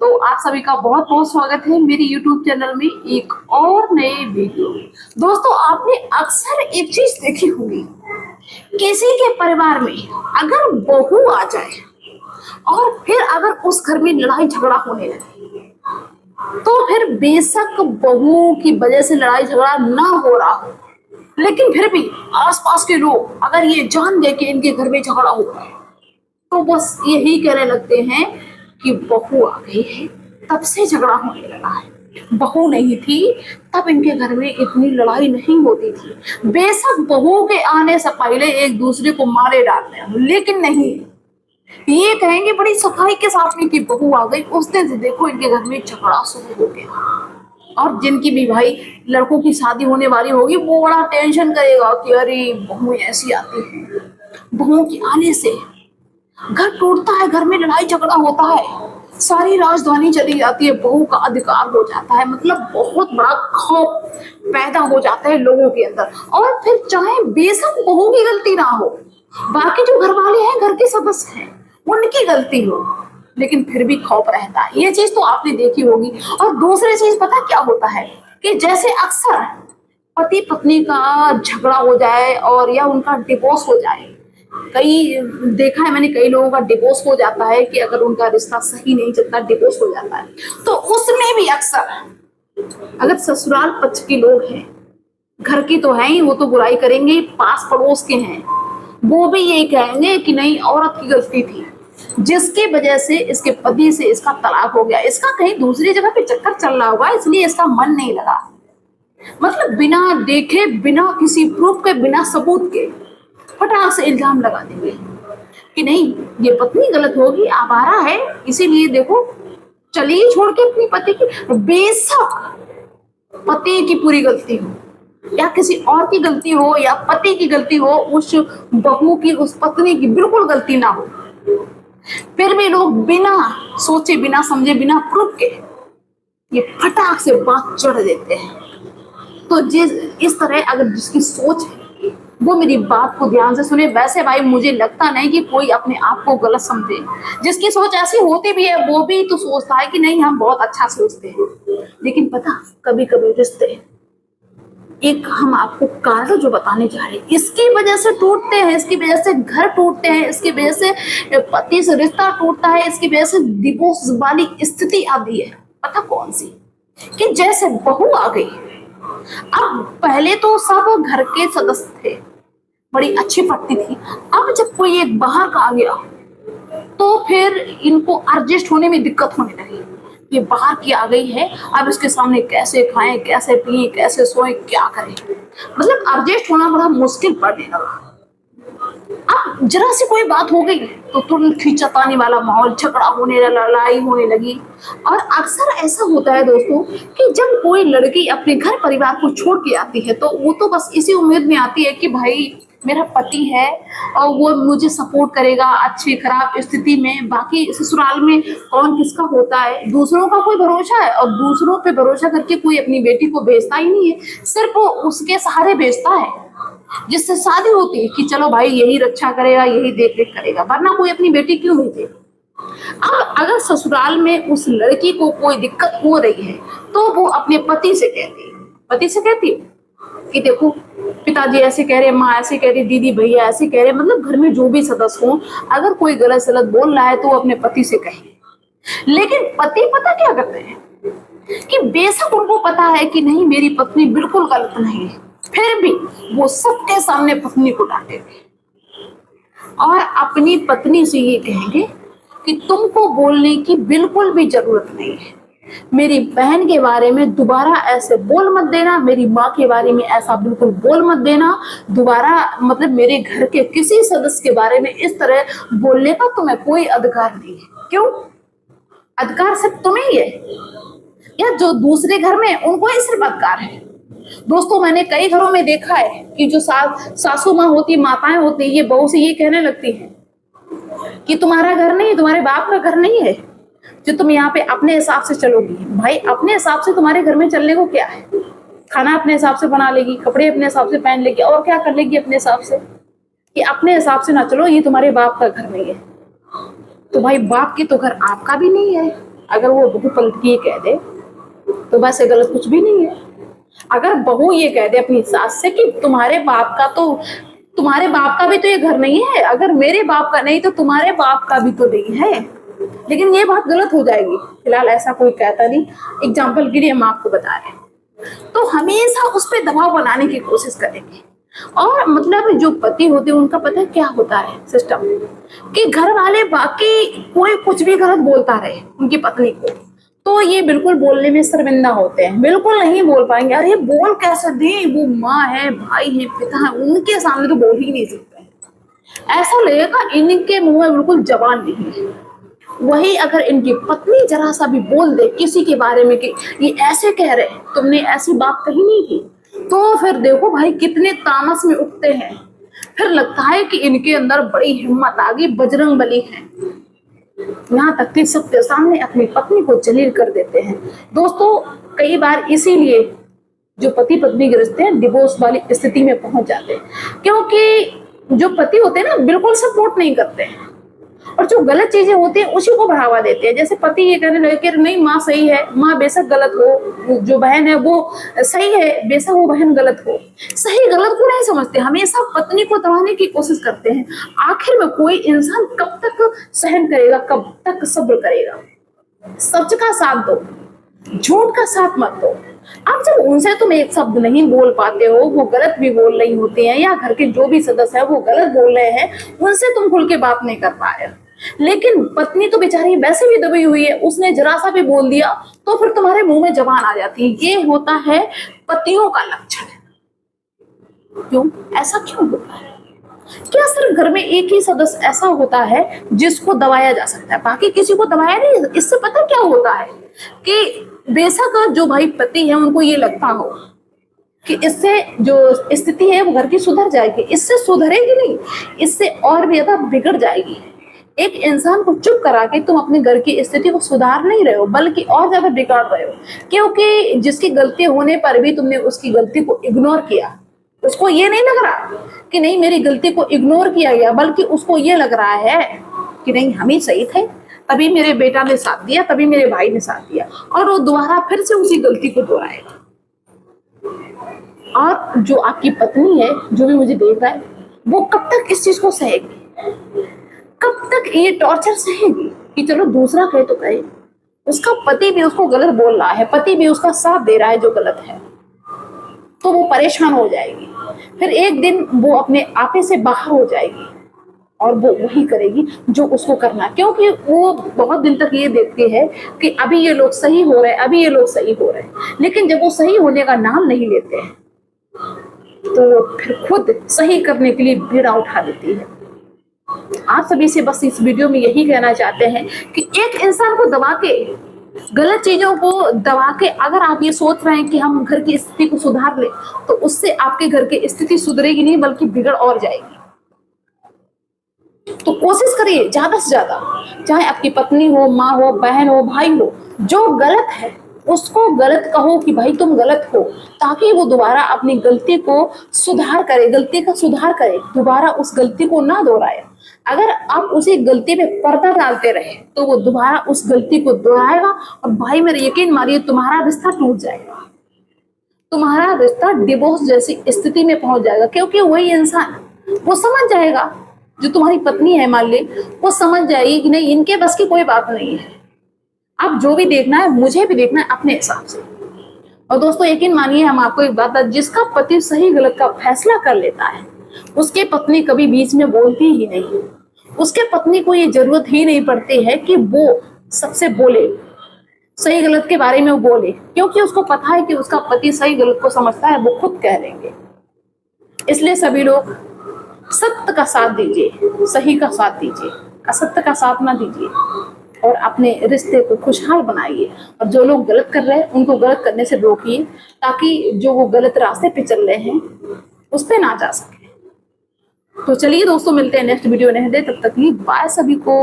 तो आप सभी का बहुत बहुत स्वागत है मेरी YouTube चैनल में एक और नए वीडियो में। दोस्तों, आपने अक्सर एक चीज देखी होगी, किसी के परिवार में अगर बहू आ जाए और फिर अगर उस घर में लड़ाई झगड़ा होने लगे, तो फिर बेशक बहू की वजह से लड़ाई झगड़ा ना हो रहा हो, लेकिन फिर भी आसपास के लोग अगर ये जान ले कि इनके घर में झगड़ा हो रहा है, तो बस यही कहने लगते हैं कि बहू आ गई है तब से झगड़ा होने लगा है। बहू नहीं थी तब इनके घर में इतनी लड़ाई नहीं होती थी। बेशक बहू के आने से पहले एक दूसरे को मारे डालते हैं, लेकिन नहीं, ये कहेंगे बड़ी सफाई के साथ में कि बहू आ गई, उस दिन से देखो इनके घर में झगड़ा शुरू हो गया। और जिनकी भी भाई लड़कों की शादी होने वाली होगी, वो बड़ा टेंशन करेगा कि अरे बहू ऐसी आती है, बहू के आने से घर टूटता है, घर में लड़ाई झगड़ा होता है, सारी राजधानी चली जाती है, बहू का अधिकार हो जाता है। मतलब बहुत बड़ा खौफ पैदा हो जाता है लोगों के अंदर। और फिर चाहे बेशक बहू की गलती ना हो, बाकी जो घर वाले हैं, घर के सदस्य हैं, उनकी गलती हो, लेकिन फिर भी खौफ रहता है। ये चीज तो आपने देखी होगी। और दूसरी चीज पता क्या होता है कि जैसे अक्सर पति पत्नी का झगड़ा हो जाए और या उनका डिवोर्स हो जाए, कई देखा है मैंने, कई लोगों का डिवोर्स हो जाता है कि अगर उनका रिश्ता सही नहीं चलता, डिवोर्स हो जाता है, तो उसमें भी अक्सर अगर ससुराल पक्ष के लोग हैं, घर की तो है ही, वो तो बुराई करेंगे, पास पड़ोस के हैं, वो भी यही कहेंगे कि नहीं, औरत की गलती थी जिसकी वजह से इसके पति से इसका तलाक हो गया, इसका कहीं दूसरी जगह पे चक्कर चल रहा होगा, इसलिए इसका मन नहीं लगा। मतलब बिना देखे, बिना किसी प्रूफ के, बिना सबूत के फटाक से इल्जाम लगा देंगे कि नहीं, ये पत्नी गलत होगी, आवारा है, इसीलिए देखो चलिए छोड़ के अपनी पति की। बेशक पति की पूरी गलती हो या किसी और की गलती हो या पति की गलती हो, उस बहू की, उस पत्नी की बिल्कुल गलती ना हो, फिर भी लोग बिना सोचे, बिना समझे, बिना प्रूफ के ये फटाक से बात चढ़ देते हैं। तो इस तरह अगर जिसकी सोच है वो मेरी बात को ध्यान से सुने। वैसे भाई मुझे लगता नहीं कि कोई अपने आप को गलत समझे, जिसकी सोच ऐसी होती भी है वो भी तो सोचता है कि नहीं हम बहुत अच्छा सोचते हैं, लेकिन पता कभी कभी रिश्ते, एक हम आपको कारण जो बताने जा रहे हैं, इसकी वजह से टूटते हैं, इसकी वजह से घर टूटते हैं, इसकी वजह से पति से रिश्ता टूटता है, इसकी वजह से डिवोर्स वाली स्थिति आती है। पता कौन सी? कि जैसे बहू आ गई, अब पहले तो सब घर के सदस्य थे, बड़ी अच्छी पटती थी, अब जब कोई एक बाहर का आ गया तो फिर इनको एडजस्ट होने में दिक्कत होने लगी। ये बाहर की आ गई है, अब इसके सामने कैसे खाएं, कैसे पिए, कैसे सोएं, क्या करें, मतलब एडजस्ट होना बड़ा मुश्किल पड़ने लगा। अब जरा सी कोई बात हो गई तो तुरंत खींचातानी वाला माहौल, झगड़ा होने लगा, लड़ाई होने लगी। और अक्सर ऐसा होता है दोस्तों कि जब कोई लड़की अपने घर परिवार को छोड़ के आती है तो वो तो बस इसी उम्मीद में आती है कि भाई मेरा पति है और वो मुझे सपोर्ट करेगा अच्छी खराब स्थिति में। बाकी ससुराल में कौन किसका होता है, दूसरों का कोई भरोसा है, और दूसरों पे भरोसा करके कोई अपनी बेटी को भेजता ही नहीं है, सिर्फ वो उसके सहारे भेजता है जिससे शादी होती है कि चलो भाई यही रक्षा करेगा, यही देख रेख करेगा, वरना कोई अपनी बेटी क्यों भेजे। अब अगर ससुराल में उस लड़की को कोई दिक्कत हो रही है तो वो अपने पति से कहती है कि देखो पिताजी ऐसे कह रहे, माँ ऐसे कह रही, दीदी भैया ऐसे कह रहे, मतलब घर में जो भी सदस्य हो, अगर कोई गलत सलत बोल रहा है तो वो अपने पति से कहे। लेकिन पति पता क्या करते हैं कि बेशक उनको पता है कि नहीं मेरी पत्नी बिल्कुल गलत नहीं है, फिर भी वो सबके सामने पत्नी को डांटेंगे और अपनी पत्नी से ये कहेंगे कि तुमको बोलने की बिल्कुल भी जरूरत नहीं है, मेरी बहन के बारे में दोबारा ऐसे बोल मत देना, मेरी माँ के बारे में ऐसा बिल्कुल बोल मत देना दोबारा, मतलब मेरे घर के किसी सदस्य के बारे में इस तरह बोलने का तुम्हें कोई अधिकार नहीं है। क्यों? अधिकार सिर्फ तुम्हें ही है या जो दूसरे घर में उनको ही सिर्फ अधिकार है? दोस्तों, मैंने कई घरों में देखा है कि जो सासू माँ होती, माताएं होती, ये बहू से ये कहने लगती हैं कि तुम्हारा घर नहीं, तुम्हारे बाप का घर नहीं है जो तुम यहाँ पे अपने हिसाब से चलोगी। भाई अपने हिसाब से तुम्हारे घर में चलने को क्या है? खाना अपने हिसाब से बना लेगी, कपड़े अपने हिसाब से पहन लेगी, और क्या कर लेगी अपने हिसाब से? कि अपने हिसाब से ना चलो, ये तुम्हारे बाप का घर नहीं है। तो भाई बाप की तो घर आपका भी नहीं है, अगर वो बहू पलट के ये कह दे तो वैसे गलत कुछ भी नहीं है। अगर बहू ये कह दे अपनी सास से कि तुम्हारे बाप का भी तो ये घर नहीं है, अगर मेरे बाप का नहीं तो तुम्हारे बाप का भी तो नहीं है, लेकिन ये बात गलत हो जाएगी। फिलहाल ऐसा कोई कहता नहीं, एग्जाम्पल के लिए हम आपको बता रहे हैं। तो हमेशा उस पर दबाव बनाने की कोशिश करेंगे। और मतलब जो पति होते हैं उनका पता है क्या होता है सिस्टम, कि घर वाले बाकी कोई कुछ भी गलत बोलता रहे उनकी पत्नी को, तो ये बिल्कुल बोलने में शर्मिंदा होते हैं, बिल्कुल नहीं बोल पाएंगे। अरे बोल कैसे दे, वो माँ है, भाई है, पिता है, उनके सामने तो बोल ही नहीं सकते हैं। ऐसा लगेगा इनके मुंह में बिल्कुल जबान नहीं है। वही अगर इनकी पत्नी जरा सा भी बोल दे किसी के बारे में कि ये ऐसे कह रहे, तुमने ऐसी बात कही नहीं थी, तो फिर देखो भाई कितने तामस में उठते हैं। फिर लगता है कि इनके अंदर बड़ी हिम्मत आ गई, बजरंग बली है। यहाँ तक कि सबके सामने अपनी पत्नी को जलील कर देते हैं। दोस्तों कई बार इसीलिए जो पति पत्नी के रिश्ते हैं डिवोर्स वाली स्थिति में पहुंच जाते हैं, क्योंकि जो पति होते हैं ना बिल्कुल सपोर्ट नहीं करते हैं, और जो गलत चीजें होती हैं उसी को बढ़ावा देते हैं। जैसे पति ये कहने लगे कि नहीं माँ सही है, माँ बेशक गलत हो, जो बहन है वो सही है, बेशक वो बहन गलत हो, सही गलत को नहीं समझते, हमेशा पत्नी को दबाने की कोशिश करते हैं। आखिर में कोई इंसान कब तक सहन करेगा, कब तक सब्र करेगा। सच का साथ दो, झूठ का साथ मत दो। अब जब उनसे तुम एक शब्द नहीं बोल पाते हो, वो गलत भी बोल रही होती हैं या घर के जो भी सदस्य है वो गलत बोल रहे हैं, उनसे तुम खुल के बात नहीं कर पा रहे, लेकिन पत्नी तो बेचारी वैसे भी दबी हुई है, उसने जरा सा भी बोल दिया तो फिर तुम्हारे मुंह में जबान आ जाती है। ये होता है पतियों का लक्षण। क्यों ऐसा क्यों होता है? क्या सिर्फ घर में एक ही सदस्य ऐसा होता है जिसको दबाया जा सकता है, बाकी किसी को दबाया नहीं? इससे पता क्या होता है कि बेशक जो भाई पति है उनको ये लगता हो कि इससे जो स्थिति है वो घर की सुधर जाएगी, इससे सुधरेगी नहीं, इससे और भी ज्यादा बिगड़ जाएगी। एक इंसान को चुप करा के तुम अपने घर की स्थिति को सुधार नहीं रहे हो, बल्कि और ज्यादा बिगाड़ रहे हो, क्योंकि जिसकी गलती होने पर भी तुमने उसकी गलती को इग्नोर किया। उसको ये नहीं लग रहा कि नहीं मेरी गलती को इग्नोर किया गया, बल्कि उसको ये लग रहा है कि नहीं हम ही सही थे, तभी मेरे बेटा ने साथ दिया, तभी मेरे भाई ने साथ दिया, और वो दोबारा फिर से उसी गलती को दोहराएगा। और जो आपकी पत्नी है, जो भी मुझे देख रहा है, वो कब तक इस चीज को सहेगी, कब तक ये टॉर्चर सहेगी कि चलो दूसरा कहे तो कहे, उसका पति भी उसको गलत बोल रहा है, पति भी उसका साथ दे रहा है जो गलत है, तो वो परेशान हो जाएगी। फिर एक दिन वो अपने आपे से बाहर हो जाएगी और वो वही करेगी जो उसको करना, क्योंकि वो बहुत दिन तक ये देखती है कि अभी ये लोग सही हो रहे हैं, अभी ये लोग सही हो रहे हैं, लेकिन जब वो सही होने का नाम नहीं लेते हैं तो वो फिर खुद सही करने के लिए बीड़ा उठा देती है। आप सभी से बस इस वीडियो में यही कहना चाहते हैं कि एक इंसान को दबा के, गलत चीजों को दबा के अगर आप ये सोच रहे हैं कि हम घर की स्थिति को सुधार ले, तो उससे आपके घर की स्थिति सुधरेगी नहीं बल्कि बिगड़ और जाएगी। तो कोशिश करिए ज्यादा से ज्यादा, चाहे आपकी पत्नी हो, माँ हो, बहन हो, भाई हो, जो गलत है उसको गलत कहो कि भाई तुम गलत हो, ताकि वो दोबारा अपनी गलती को सुधार करे, गलती का सुधार करे, दोबारा उस गलती को ना दोहराए। अगर आप उसी गलती पे पर्दा डालते रहे तो वो दोबारा उस गलती को दोहराएगा, और भाई मेरे यकीन मानिए तुम्हारा रिश्ता टूट जाएगा, तुम्हारा रिश्ता डिवोर्स जैसी स्थिति में पहुंच जाएगा, क्योंकि वही इंसान वो समझ जाएगा, जो तुम्हारी पत्नी है मान ले, वो समझ जाएगी कि नहीं इनके बस की कोई बात नहीं है। अब जो भी देखना है मुझे भी देखना है अपने हिसाब से। और दोस्तों यकीन मानिए हम आपको एक बात है, जिसका पति सही गलत का फैसला कर लेता है उसके पत्नी कभी बीच में बोलती ही नहीं, उसके पत्नी को ये जरूरत ही नहीं पड़ती है कि वो सबसे बोले, सही गलत के बारे में वो बोले, क्योंकि उसको पता है कि उसका पति सही गलत को समझता है, वो खुद कह लेंगे। इसलिए सभी लोग सत्य का साथ दीजिए, सही का साथ दीजिए, असत्य का साथ ना दीजिए, और अपने रिश्ते को खुशहाल बनाइए। और जो लोग गलत कर रहे हैं उनको गलत करने से रोकिए, ताकि जो वो गलत रास्ते पे चल रहे हैं उस पे ना जा सके। तो चलिए दोस्तों मिलते हैं नेक्स्ट वीडियो में, तब तक के लिए बाय सभी को।